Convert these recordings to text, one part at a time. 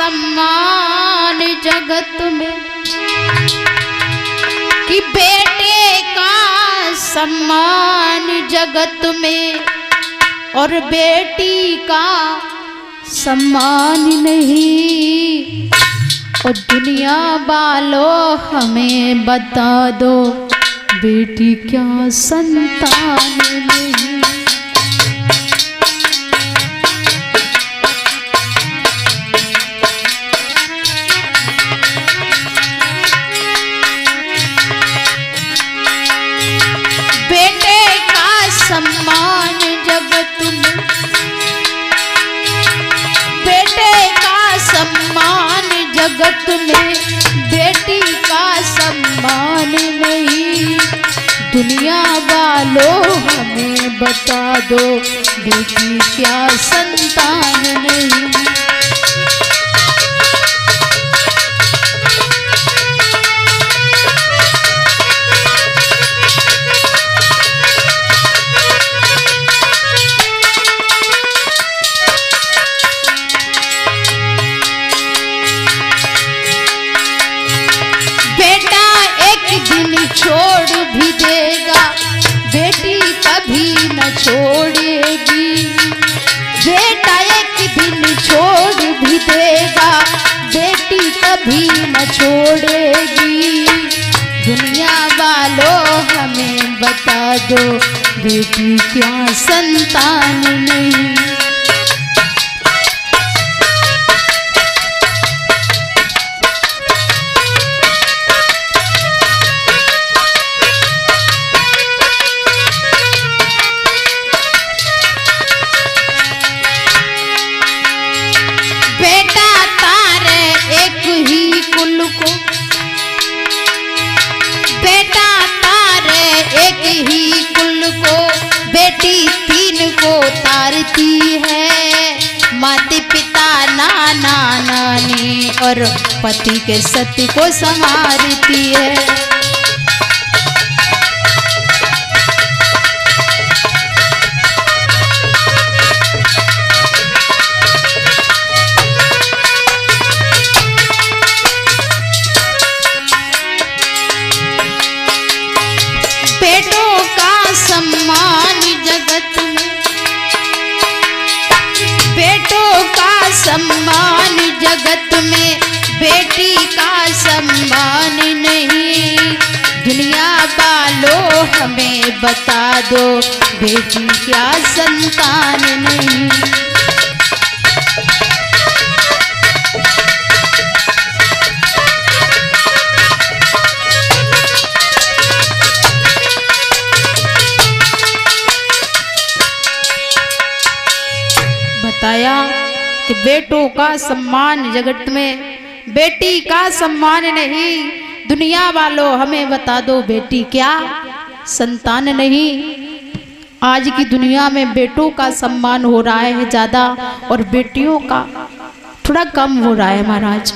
सम्मान जगत में, कि बेटे का सम्मान जगत में और बेटी का सम्मान नहीं। और दुनिया वालों हमें बता दो, बेटी क्या संतान नहीं। सम्मान जगत में, बेटे का सम्मान जगत में, बेटी का सम्मान नहीं। दुनिया वालों हमें बता दो, बेटी क्या संतान नहीं। छोड़ भी देगा, बेटी कभी न छोड़ेगी। बेटा एक दिन छोड़ भी देगा, बेटी कभी न छोड़ेगी। दुनिया वालों हमें बता दो, बेटी क्या संतान नहीं। बेटी तीन को तारती है, माता पिता नाना नानी और पति के सत्य को संवारती है। बेटों का सम्मान जगत में, बेटों का सम्मान जगत में, बेटी का सम्मान नहीं। दुनिया वालों हमें बता दो, बेटी क्या संतान नहीं। बताया कि बेटों का सम्मान जगत में, बेटी का सम्मान नहीं। दुनिया वालों हमें बता दो, बेटी क्या संतान नहीं। आज की दुनिया में बेटों का सम्मान हो रहा है ज्यादा और बेटियों का थोड़ा कम हो रहा है महाराज।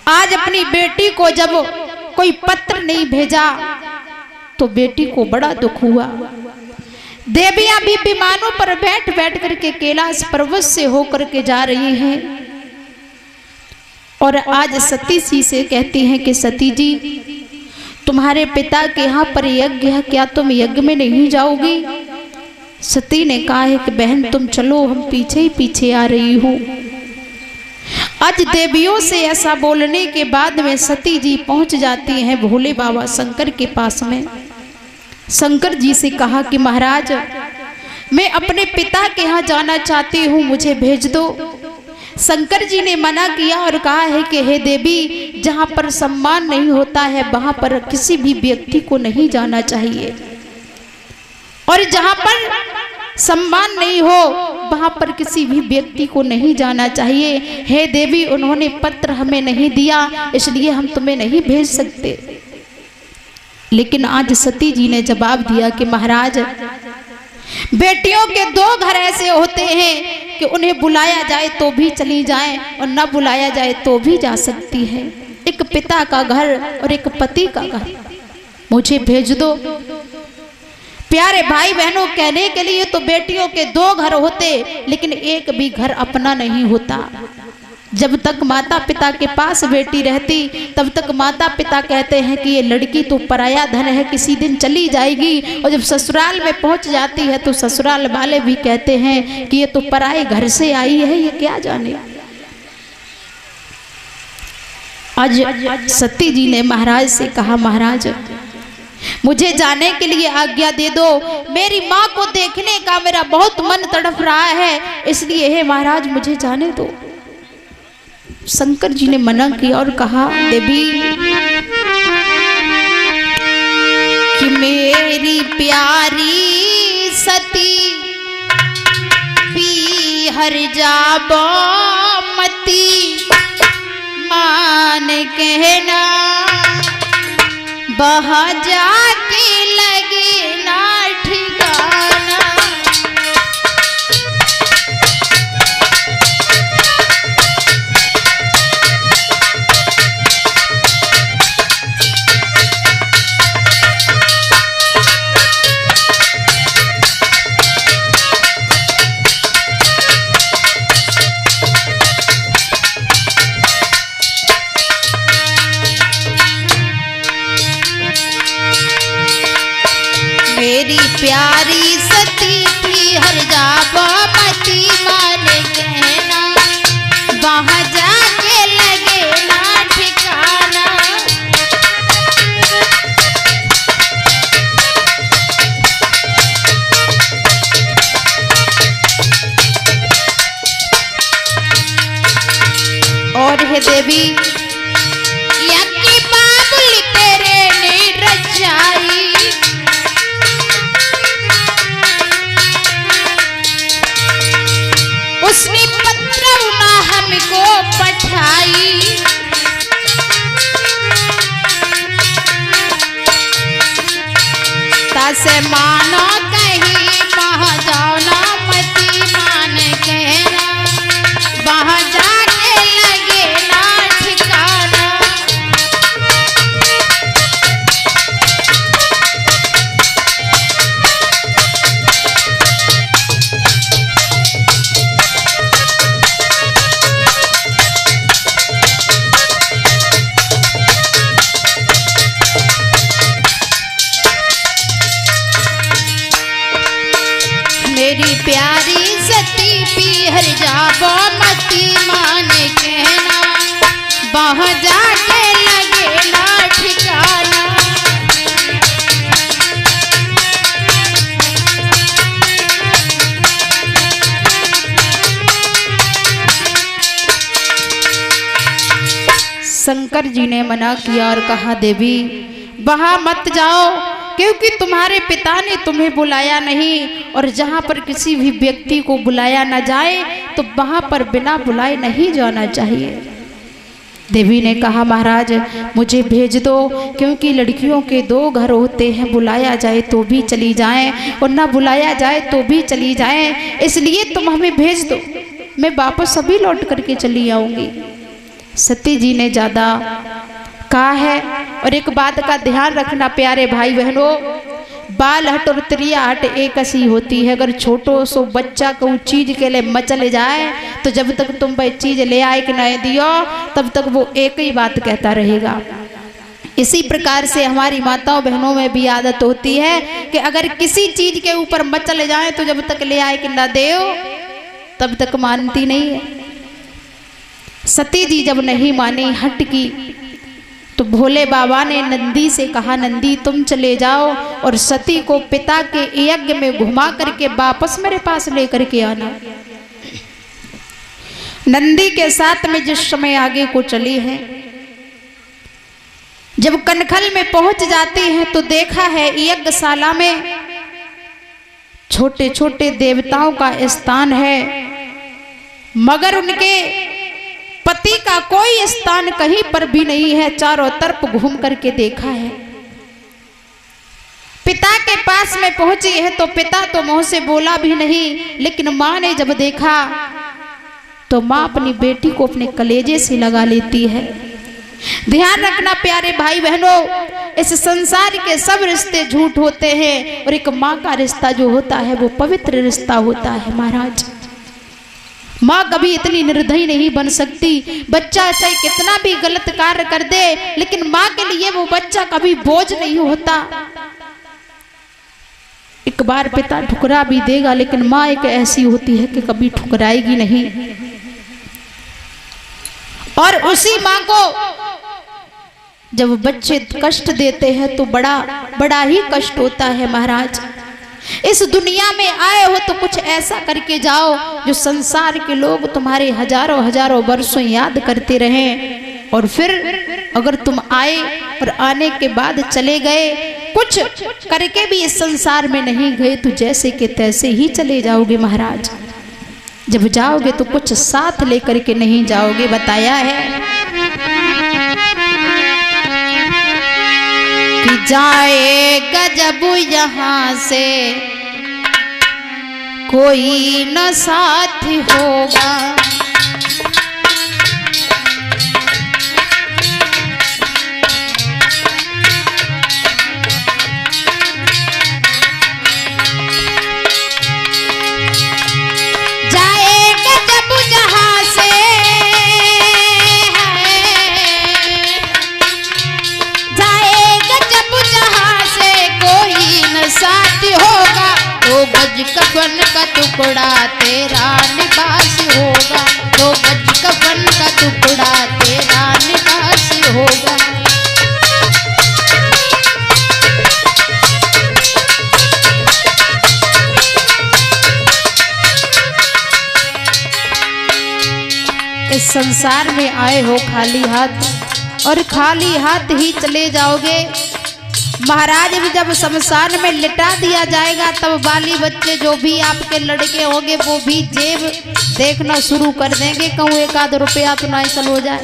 आज अपनी बेटी को जब कोई पत्र नहीं भेजा तो बेटी को बड़ा दुख हुआ। देवियां भी विमानों पर बैठ बैठ करके कैलाश पर्वत से होकर के जा रही हैं और आज सती जी से कहती हैं कि सती जी, तुम्हारे पिता के यहाँ पर यज्ञ है, क्या तुम यज्ञ में नहीं जाओगी? सती ने कहा है कि बहन तुम चलो, हम पीछे ही पीछे आ रही हूँ। आज देवियों से ऐसा बोलने के बाद में सती जी पहुंच जाती हैं भोले बाबा शंकर के पास में। शंकर जी से कहा कि महाराज, मैं अपने पिता के यहाँ जाना चाहती हूँ, मुझे भेज दो। शंकर जी ने मना किया और कहा है कि हे देवी, जहाँ पर सम्मान नहीं होता है वहाँ पर किसी भी व्यक्ति को नहीं जाना चाहिए, और जहाँ पर सम्मान नहीं हो वहाँ पर किसी भी व्यक्ति को नहीं जाना चाहिए। हे देवी, उन्होंने पत्र हमें नहीं दिया, इसलिए हम तुम्हें नहीं भेज सकते। लेकिन आज सती जी ने जवाब दिया कि महाराज, बेटियों के दो घर ऐसे होते हैं कि उन्हें बुलाया जाए तो भी चली जाएं और न बुलाया जाए तो भी जा सकती है। एक पिता का घर और एक पति का घर, मुझे भेज दो। प्यारे भाई बहनों, कहने के लिए तो बेटियों के दो घर होते, लेकिन एक भी घर अपना नहीं होता। जब तक माता पिता के पास बेटी रहती तब तक माता पिता कहते हैं कि ये लड़की तो पराया धन है, किसी दिन चली जाएगी। और जब ससुराल में पहुंच जाती है तो ससुराल वाले भी कहते हैं कि ये तो पराए घर से आई है, ये क्या जाने। आज सती जी ने महाराज से कहा, महाराज मुझे जाने के लिए आज्ञा दे दो, मेरी माँ को देखने का मेरा बहुत मन तड़प रहा है, इसलिए हे महाराज मुझे जाने दो। शंकर जी ने मना किया और कहा, देवी कि मेरी प्यारी सती पीहर जाबो मती, मान कहना बहा जाके लगे ना ठिकाना। मेरी प्यारी सती पीहर जाबो मती, मान कहना वहाँ जाके लगे ना ठिकाना। और हे देवी यज्ञ बाबुल तेरे ने रचाई, उसने पत्र ना हमको पठाई, तासे मानो कहीं वहाँ जाओ ना मती, मान कहना वहाँ जाके लगे ना ठिकाना। मेरी प्यारी सती पीहर जाबो मती, मान कहना वहाँ जाके लगे ना ठिकाना। शंकर जी ने मना किया और कहा, देवी वहाँ मत जाओ, क्योंकि तुम्हारे पिता ने तुम्हें बुलाया नहीं, और जहाँ पर किसी भी व्यक्ति को बुलाया न जाए तो वहाँ पर बिना बुलाए नहीं जाना चाहिए। देवी ने कहा, महाराज मुझे भेज दो, क्योंकि लड़कियों के 2 घर होते हैं, बुलाया जाए तो भी चली जाएं और ना बुलाया जाए तो भी चली जाएं, इसलिए तुम हमें भेज दो, मैं वापस अभी लौट करके चली आऊँगी। सती जी ने ज़्यादा कहा है। और एक बात का ध्यान रखना प्यारे भाई बहनों, बाल हट और त्रिया हट एक सी होती है। अगर छोटो सो बच्चा को चीज के लिए मचल जाए तो जब तक तुम वह चीज ले आए कि नहीं दियो तब तक वो एक ही बात कहता रहेगा। इसी प्रकार से हमारी माताओं बहनों में भी आदत होती है कि अगर किसी चीज के ऊपर मचल जाए तो जब तक ले आए कि ना देओ तब तक मानती नहीं है। सती जी जब नहीं मानी, हट की, तो भोले बाबा ने नंदी से कहा, नंदी तुम चले जाओ और सती को पिता के यज्ञ में घुमा करके वापस मेरे पास लेकर के आना। नंदी के साथ में जिस समय आगे को चली है, जब कनखल में पहुंच जाती है तो देखा है यज्ञशाला में छोटे छोटे देवताओं का स्थान है, मगर उनके पति का कोई स्थान कहीं पर भी नहीं है। चारों तरफ घूम करके देखा है। पिता के पास में पहुंची है तो पिता तो मुंह से बोला भी नहीं, लेकिन मां ने जब देखा तो मां अपनी बेटी को अपने कलेजे से लगा लेती है। ध्यान रखना प्यारे भाई बहनों, इस संसार के सब रिश्ते झूठ होते हैं और एक माँ का रिश्ता जो होता है वो पवित्र रिश्ता होता है। महाराज माँ कभी इतनी निर्दयी नहीं बन सकती। बच्चा चाहे कितना भी गलत कार्य कर दे, लेकिन माँ के लिए वो बच्चा कभी बोझ नहीं होता। एक बार पिता ठुकरा भी देगा, लेकिन माँ एक ऐसी होती है कि कभी ठुकराएगी नहीं। और उसी माँ को जब बच्चे कष्ट देते हैं तो बड़ा ही कष्ट होता है। महाराज, इस दुनिया में आए हो तो कुछ ऐसा करके जाओ जो संसार के लोग तुम्हारे हजारों हजारों वर्षों याद करते रहें। और फिर अगर तुम आए और आने के बाद चले गए, कुछ करके भी इस संसार में नहीं गए, तो जैसे के तैसे ही चले जाओगे। महाराज, जब जाओगे तो कुछ साथ लेकर के नहीं जाओगे। बताया है कि जाएगा जब यहाँ से कोई न साथ होगा, कफन का टुकड़ा तेरा निवास होगा, तो गज कफन का टुकड़ा तेरा निवास होगा। इस संसार में आए हो खाली हाथ, और खाली हाथ ही चले जाओगे। महाराज, भी जब शमशान में लिटा दिया जाएगा, तब बाली बच्चे जो भी आपके लड़के होंगे वो भी जेब देखना शुरू कर देंगे, कहूँ एक आध रुपया तो नहीं चल हो जाए।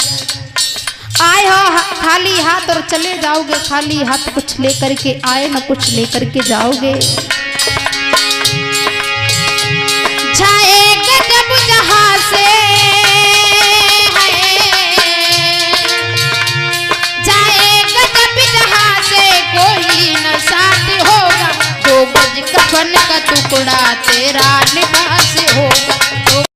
आए हो खाली हाथ और चले जाओगे खाली हाथ, कुछ लेकर के आए ना कुछ लेकर के जाओगे। जाएगा जब जहाँ से कफन का टुकड़ा तेरा निवास होगा।